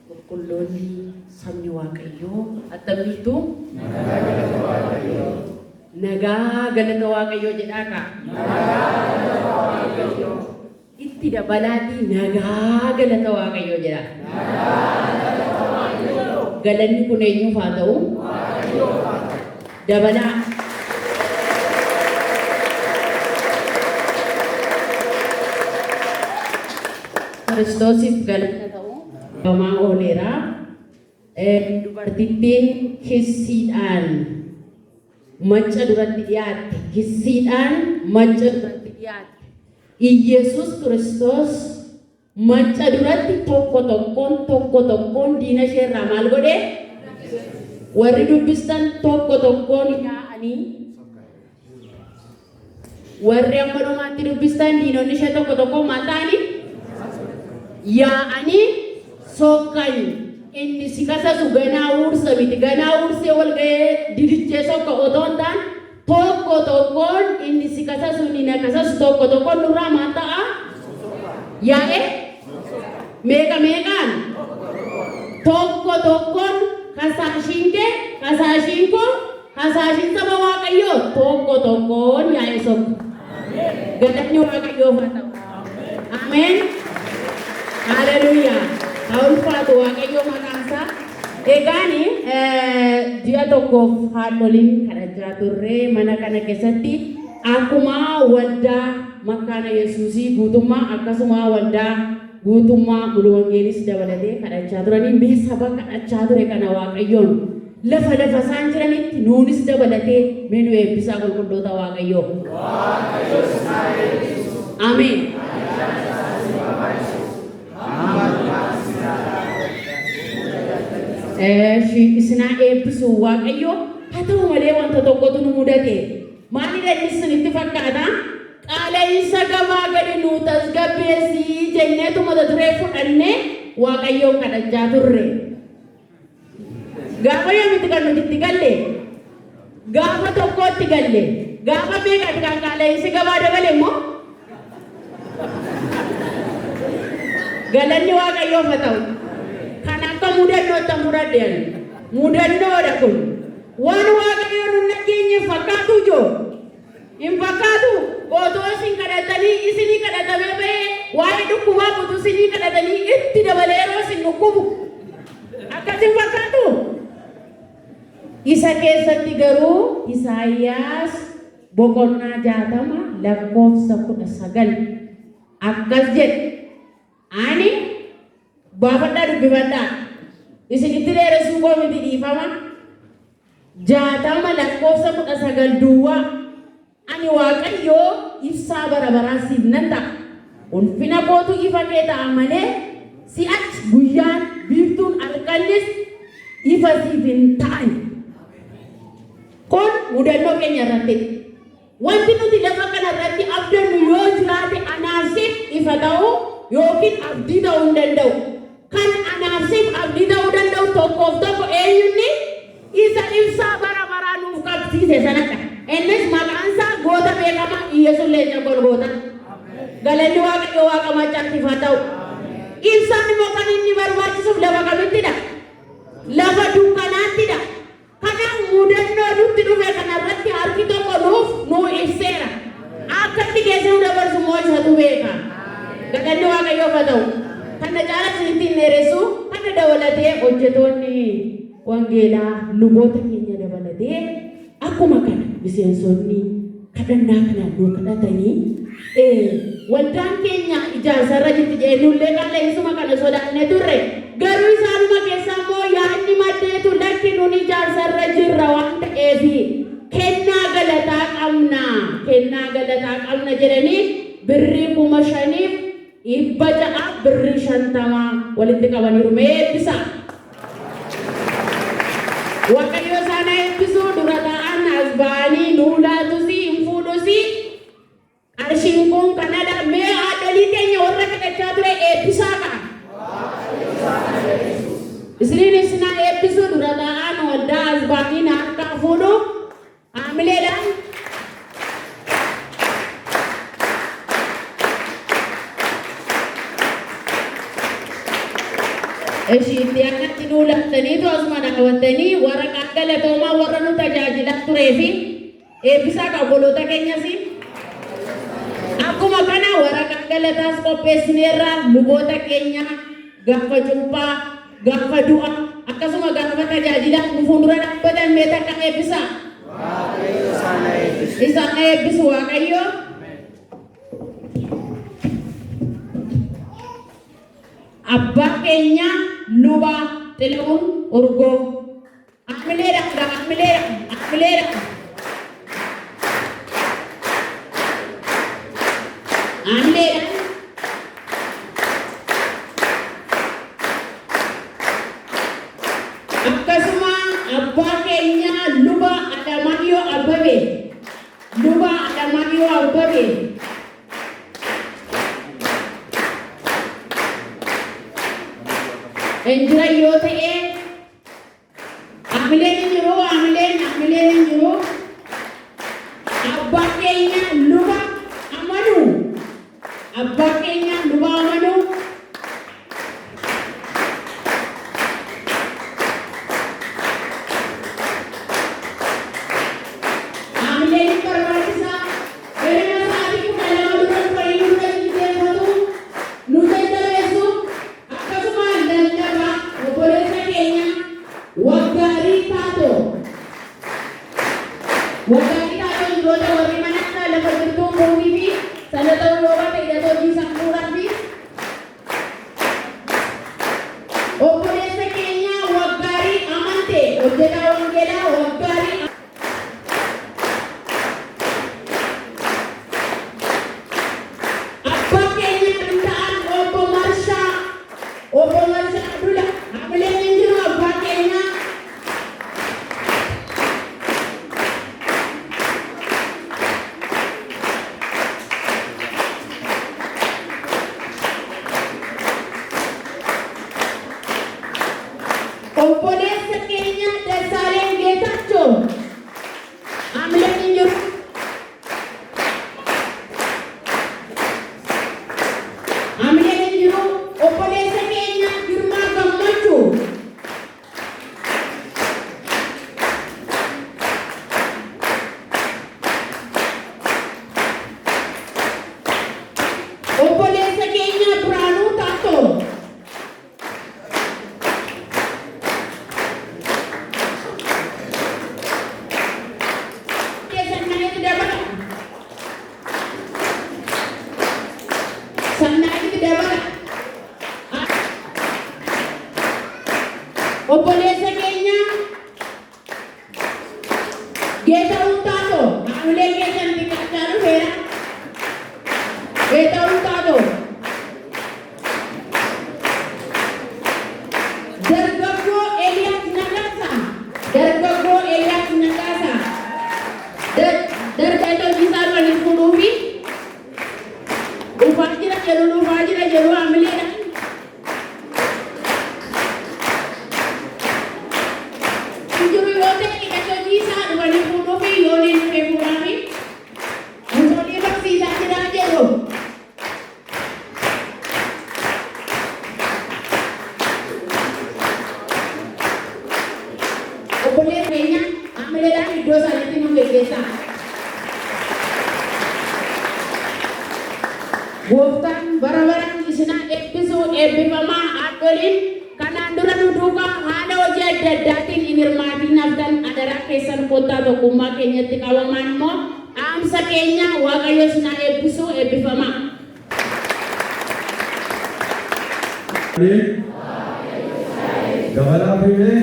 Qulqulloonni sabni Waaqayyoo attamiitu nagaa galata Waaqayyoo jedhaa ka. Itti dabalaatii nagaa galata Waaqayyoo jedha. Galanni kun eenyuuf haa ta'u? Dabalaa. Kiristoosiif galata ta'u. Gamaa ooleera. Dubartittiin hissiidhaan macca duratti dhiyaatte. Hissiidhaan macca duratti dhiyaatte. Iyesus Kiristoos macca duratti tokko tokkoon diina isheerraa maal godhe? Warri dubbistan tokko tokkoon yaa'anii warri amma dhumaatti dubbistan diinonni ishee tokko tokkoon maal ta'anii? Yaa'anii sokkanii. Inni si kasasu ganaa uursa miti. Ganaa uursee wal ga'ee didichee sokka otoo hin taane tokko tokkoon inni si kasasu inni na kasasu tokko tokkoon nurraa maal ta'a? Yaa'ee meeqaan tokko tokkoon kasaashiin kee kasaashiin koo kasaashiin saba Waaqayyoo tokko tokkoon yaa'ee sokka. Galanni Waaqayyoof haa ta'u. Ameen. Haleluuyaa. Haa ulfaatu Waaqayyoo maqaan isaa. Egaan ji'a tokkoof haadholiin kadhachaa turre mana kana keessatti akkuma waldaa Makkaana Yesuusii guutummaa akkasuma waldaa guutummaa Mulu Wangeelis dabalatee kadhachaa turanii mee saba kadhachaa ture kana Waaqayyoon lafa isaan jiranitti nuunis dabalatee mee nu eebbisaa qulqulloota Waaqayyoo. Ameen. Isinaa eebbisu Waaqayyoo haa ta'u malee wanta tokkotu nu mudate. Maalidha inni isinitti fakkaata? Qaala'insa gabaa gadi nu tasgabbeessii jenneetu mata duree fudhannee Waaqayyoon kadhachaa turre. Gaafa yoomitti kan nuti itti galle? Gaafa tokkotti galle. Gaafa meeqatti kan qaala'insi gabaa dabale immoo? Galanni Waaqayyoof haa ta'u. Kan akka mudannootti fudhadheen. Mudannoodha kun. Waan Waaqayyoon nun nageenye fakkaatu joo. Hin fakkaatu otoo isin kadhatanii isinii kadhatamee bahee waa'ee dhukkubaa utuu isinii kadhatanii itti dabalee yeroo isin dhukkubu akkas hin fakkaatu. Isa keessatti garuu Isaayyaas boqonnaa 60 lakkoofsa 19 akkas jedhe. Ani baafadhaa dubbifadhaa isinitti dheeressuu koo miti dhiifama. 60 lakkoofsa 19 duwwaa. Ani Waaqayyoo ibsaa bara baraa siif nan ta'a. Ulfina kootu ifa kee ta'a malee si'achi guyyaan biiftuun halkanis ifa siif hin ta'an. Kun mudannoo keenya irratti. Wanti nuti lafa kana irratti abdannu yoo jiraate anaaf siif ifa ta'uu yookiin abdii ta'uu hin danda'u. Kan anaaf siif abdii ta'uu danda'u tokkoof tokko eenyunni isa ibsaa bara baraa nuuf qabsiise sanadha. Innis maqaan isaa goota beekamaa Iyesuus leenca Golgoota. Galanni Waaqayyoo Waaqa maccaatiif haa ta'u. Ibsaan immoo kan inni barbaachisuuf lafa kamittidha? Lafa dukkanaаттidha. Kanaaf mudannoo nutti dhufe kanarratti harki tokko nuu ibseera. Akka itti keessa nu dabarsu immoo isatu beeka. Galanni Waaqayyoof haa ta'u. Kana caala isinitti hin dheeressu kana dabalatee hojjetoonni wangeelaa luboota keenya dabalatee akkuma kana miseensonni kadhannaa kanaan nuu kadhatanii waldaan keenya ijaarsarra jirti jennullee qaala'insa kana sodaannee turre. Garuu isaanuma keessaa immoo yaadni maddeetu lakki nuun ijaarsarra jirra waan ta'eef kennaa galataa qabna jedhanii birrii 5,600 birrii 50 walitti qabaniiru. Mee eebbisa. Waaqayyo isaan eebbisuu dura ta'an as ba'anii nuu laatusi hin fuudhusi. Qarshiin kun kanadha. Mee haadholii keenya warra kadhachaa ture eebbisaa qaba. Isiniin isinaa eebbisuu dura ta'an waldaa as ba'anii na harkaa fuudhu. Aamileedhaan. Ishiitti akkatti duulattaniitu asuma dhaabbattanii warra galatooma warra nu tajaajilaa turee fi eebbisaa obboloota keenyas akkuma kana warra galataas qopheessineerra luboota keenya gaafa cuuphaa gaafa du'a akkasuma gaafa tajaajilaa nu fuuldura dhaabbatan meeta akka eebbisaa isaan eebbisu Waaqayyo. Abba keenya luba Xilahuun Urgoo amileera. Akkasuma abba keenya luba Adamayyoo Abbabee Enjira yoo ta'e amileen jiru abbaa keenya luba Amanuu amileen barbaachisaa erga sa'aatii 12 dura fayyaduu dandeeffatu nu jajjabeessu akkasuma lallaba obboleessa keenya waggaarii taatoo dhiirota warri manatti lafa jirtuu muumii fi sanata roobaa fayyadoo jiisan fuudhaa fi obboleessa keenya waggaarii amante hojjetaa wangeelaa waggaarii abbaa keenya kan ta'an obbo Marshaa Dula amileen hin jiru abbaa keenya obboleessa keenya Dassaaleen Geetachoo amileen hin jiru obboleessa keenya Girmaa Gammachuu obboleessa keenya Biraanuu Taatoo Sannaayiti Dabala obboleessa keenya Geeta'uun Taatoo amileen keessan xiqqaachaa dhufeera Geeta'uun Taatoo dargaggoo Eliyaas Nagaasaa dargaggoota hojiisaa waliin fuudhuu fi dhufaa jira jedhu amileedha. Jiru yoo ta'e hidhatoo hojiisaa waliin fuudhuu fi yoo dhufee fuudhaa fi musoolii barsiisaa jiraa jedhu. Obboleessa keenya amileedhaan iddoo isaaniitti nu geggeessaa. Gooftaan bara baraan isinaa eebbisuu eebbifamaa haadholiin kanaan dura nu duukaa haala hojii adda addaatiin hin hirmaatiin haftan adaraa keessan kottaa tokkummaa keenyatti qabamaan immoo dhaamsa keenya Waaqayyo isinaa eebbisuu eebbifamaa. Gabaraa fiimee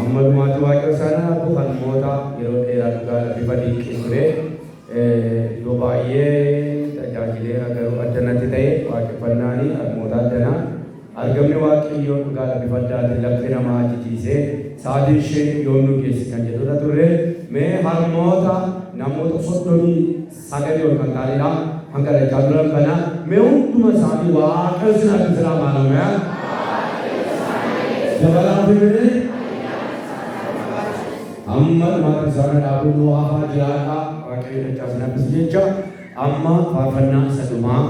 ammalumaatti Waaqayyo sana bu'an moota yeroo dheeraa dhugaa bifa dhiiqqii ture iddoo baay'ee tajaajileera garuu addanatti ta'e waaqeffannaanii moota addanaa argamni Waaqayyoo dhugaa bifa addaatiin lafti namaa jijjiisee sa'aatiin ishee yoo nu geessi kan jedhudha turre mee harmoota namoota 39 ol kan ta'anidha hanga dachaa turan kana mee hunduma isaanii Waaqayyo sin addisiraa maalamaa dabalaa fiimee amma mata sana dhaabuu nu hafaa jiraadha Waaqayyo dachaa sin addisi jecha amma faarfannaa sadumaa